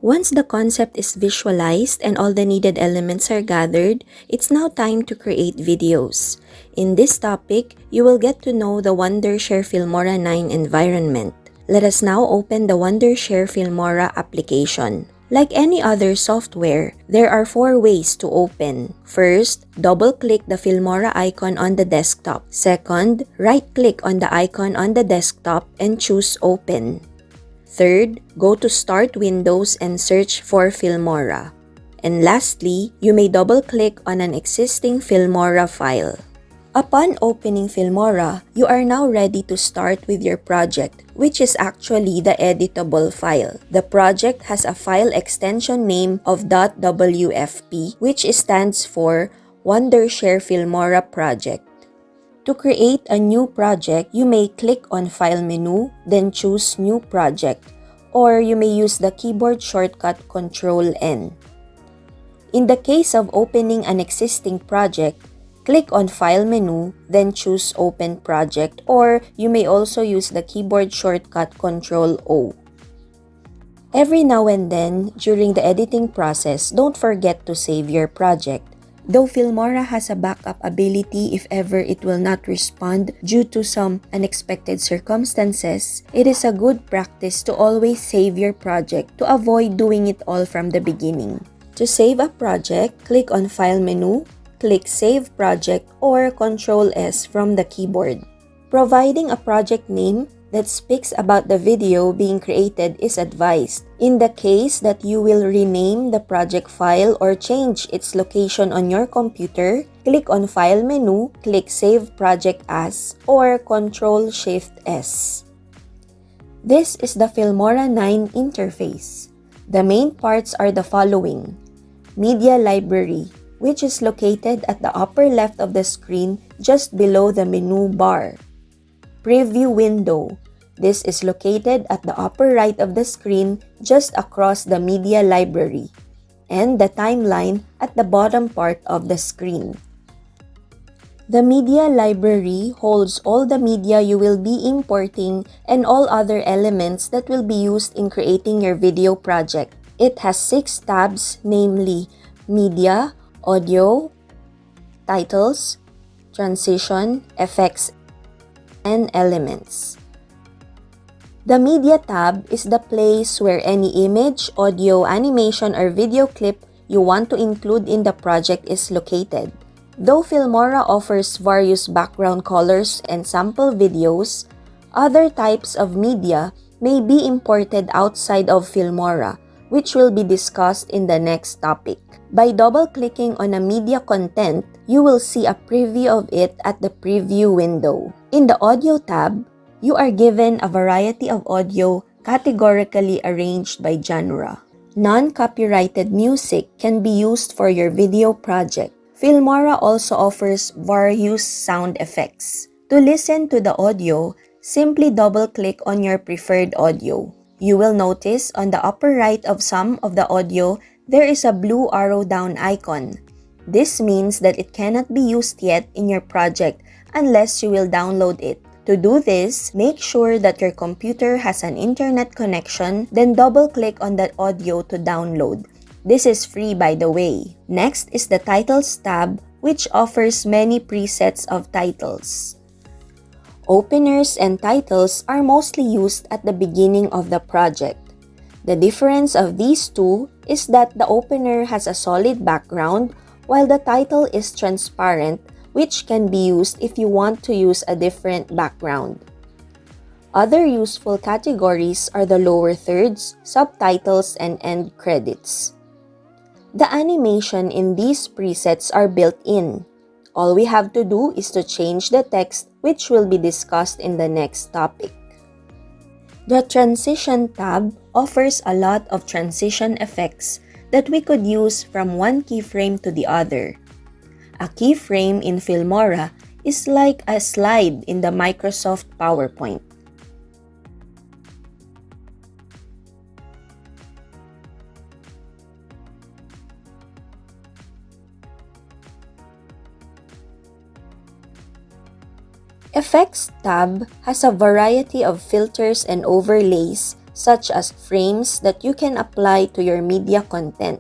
Once the concept is visualized and all the needed elements are gathered, it's now time to create videos. In this topic, you will get to know the Wondershare Filmora9 environment. Let us now open the Wondershare Filmora application. Like any other software, there are 4 ways to open. First, double-click the Filmora icon on the desktop. Second, right-click on the icon on the desktop and choose Open. Third, go to Start Windows and search for Filmora. And lastly, you may double-click on an existing Filmora file. Upon opening Filmora, you are now ready to start with your project, which is actually the editable file. The project has a file extension name of .wfp, which stands for Wondershare Filmora Project. To create a new project, you may click on File menu, then choose New Project, or you may use the keyboard shortcut Ctrl-N. In the case of opening an existing project, click on File menu, then choose Open Project, or you may also use the keyboard shortcut Ctrl-O. Every now and then, during the editing process, don't forget to save your project. Though Filmora has a backup ability if ever it will not respond due to some unexpected circumstances, it is a good practice to always save your project to avoid doing it all from the beginning. To save a project, click on File menu, click Save Project or Ctrl-S from the keyboard. Providing a project name that speaks about the video being created is advised. In the case that you will rename the project file or change its location on your computer, click on File menu, click Save Project As, or Ctrl-Shift-S. This is the Filmora9 interface. The main parts are the following: Media Library, which is located at the upper left of the screen just below the menu bar. Preview window. This is located at the upper right of the screen just across the media library. And the timeline at the bottom part of the screen. The media library holds all the media you will be importing and all other elements that will be used in creating your video project. It has 6 tabs, namely Media, Audio, Titles, Transition, Effects, and Elements. The Media tab is the place where any image, audio, animation, or video clip you want to include in the project is located. Though Filmora offers various background colors and sample videos, other types of media may be imported outside of Filmora, which will be discussed in the next topic. By double-clicking on a media content, you will see a preview of it at the preview window. In the Audio tab, you are given a variety of audio categorically arranged by genre. Non-copyrighted music can be used for your video project. Filmora also offers various sound effects. To listen to the audio, simply double-click on your preferred audio. You will notice on the upper right of some of the audio, there is a blue arrow down icon. This means that it cannot be used yet in your project unless you will download it. To do this, make sure that your computer has an internet connection, then double-click on that audio to download. This is free, by the way. Next is the Titles tab, which offers many presets of titles. Openers and titles are mostly used at the beginning of the project. The difference of these two is that the opener has a solid background, while the title is transparent, which can be used if you want to use a different background. Other useful categories are the lower thirds, subtitles, and end credits. The animation in these presets are built in. All we have to do is to change the text, which will be discussed in the next topic. The Transition tab offers a lot of transition effects that we could use from one keyframe to the other. A keyframe in Filmora is like a slide in the Microsoft PowerPoint. Effects tab has a variety of filters and overlays such as frames that you can apply to your media content.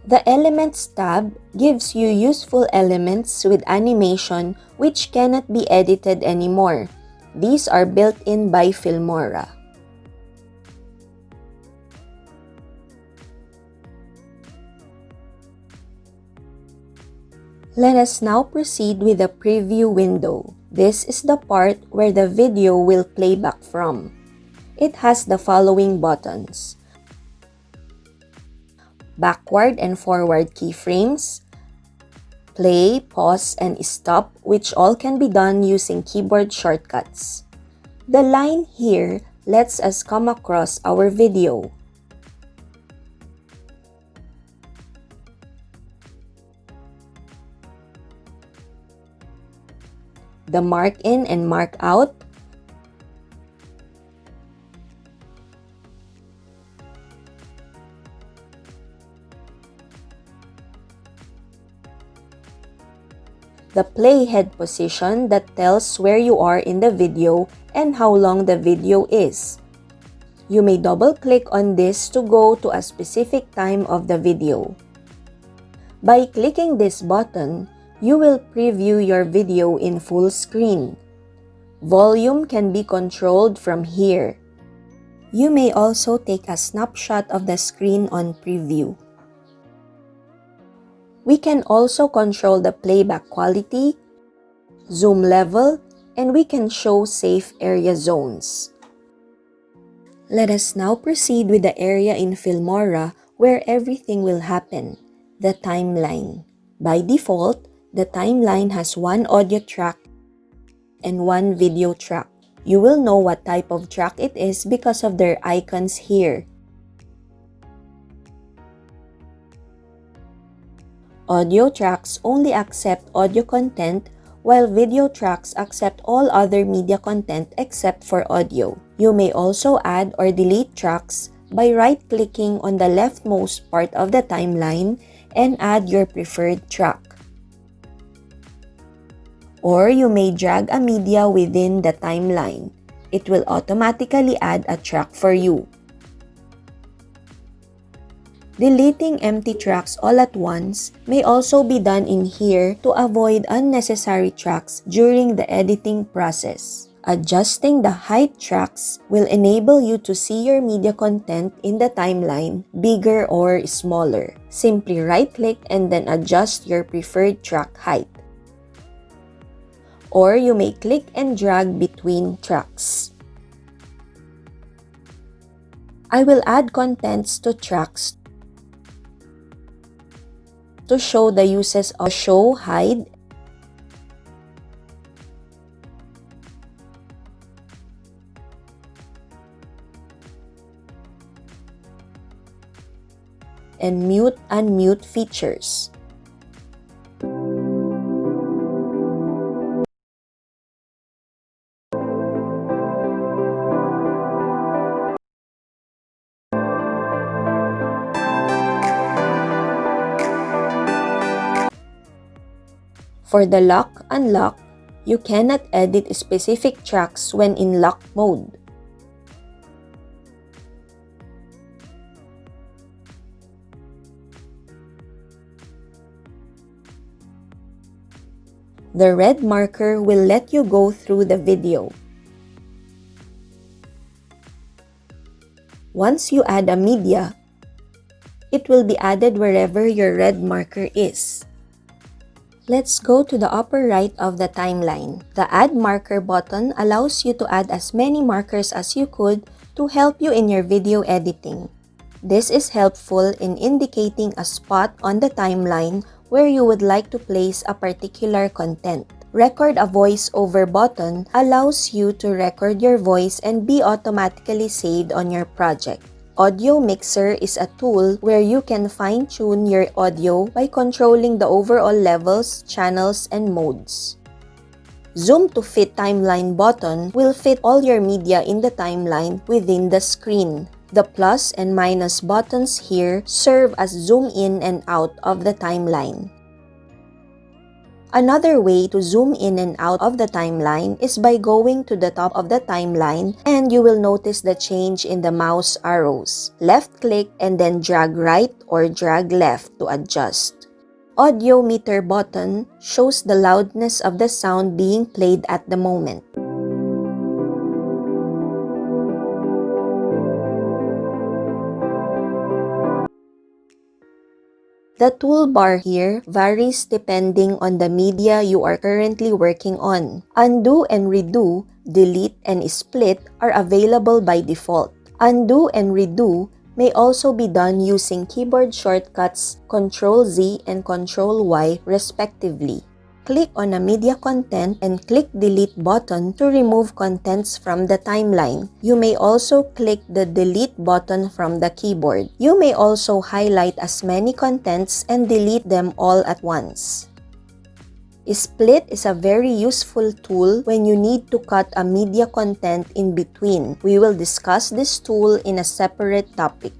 The Elements tab gives you useful elements with animation which cannot be edited anymore. These are built in by Filmora. Let us now proceed with the preview window. This is the part where the video will play back from. It has the following buttons: backward and forward keyframes, play, pause, and stop, which all can be done using keyboard shortcuts. The line here lets us come across our video. The mark in and mark out, the playhead position that tells where you are in the video and how long the video is. You may double-click on this to go to a specific time of the video. By clicking this button, you will preview your video in full screen. Volume can be controlled from here. You may also take a snapshot of the screen on preview. We can also control the playback quality, zoom level, and we can show safe area zones. Let us now proceed with the area in Filmora where everything will happen, the timeline. By default, the timeline has one audio track and one video track. You will know what type of track it is because of their icons here. Audio tracks only accept audio content, while video tracks accept all other media content except for audio. You may also add or delete tracks by right-clicking on the leftmost part of the timeline and add your preferred track. Or you may drag a media within the timeline. It will automatically add a track for you. Deleting empty tracks all at once may also be done in here to avoid unnecessary tracks during the editing process. Adjusting the height tracks will enable you to see your media content in the timeline, bigger or smaller. Simply right-click and then adjust your preferred track height. Or you may click and drag between tracks. I will add contents to tracks to show the uses of show, hide, and mute, unmute features. For the lock-unlock, you cannot edit specific tracks when in lock mode. The red marker will let you go through the video. Once you add a media, it will be added wherever your red marker is. Let's go to the upper right of the timeline. The Add Marker button allows you to add as many markers as you could to help you in your video editing. This is helpful in indicating a spot on the timeline where you would like to place a particular content. Record a voice-over button allows you to record your voice and be automatically saved on your project. Audio Mixer is a tool where you can fine-tune your audio by controlling the overall levels, channels, and modes. Zoom to Fit Timeline button will fit all your media in the timeline within the screen. The plus and minus buttons here serve as zoom in and out of the timeline. Another way to zoom in and out of the timeline is by going to the top of the timeline, and you will notice the change in the mouse arrows. Left click and then drag right or drag left to adjust. Audio meter button shows the loudness of the sound being played at the moment. The toolbar here varies depending on the media you are currently working on. Undo and redo, delete and split are available by default. Undo and redo may also be done using keyboard shortcuts Ctrl-Z and Ctrl-Y respectively. Click on a media content and click delete button to remove contents from the timeline. You may also click the delete button from the keyboard. You may also highlight as many contents and delete them all at once. Split is a very useful tool when you need to cut a media content in between. We will discuss this tool in a separate topic.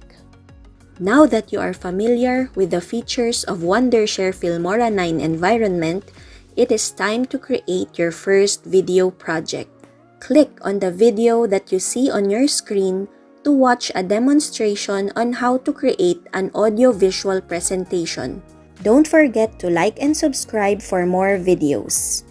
Now that you are familiar with the features of Wondershare Filmora 9 environment, it is time to create your first video project. Click on the video that you see on your screen to watch a demonstration on how to create an audio-visual presentation. Don't forget to like and subscribe for more videos.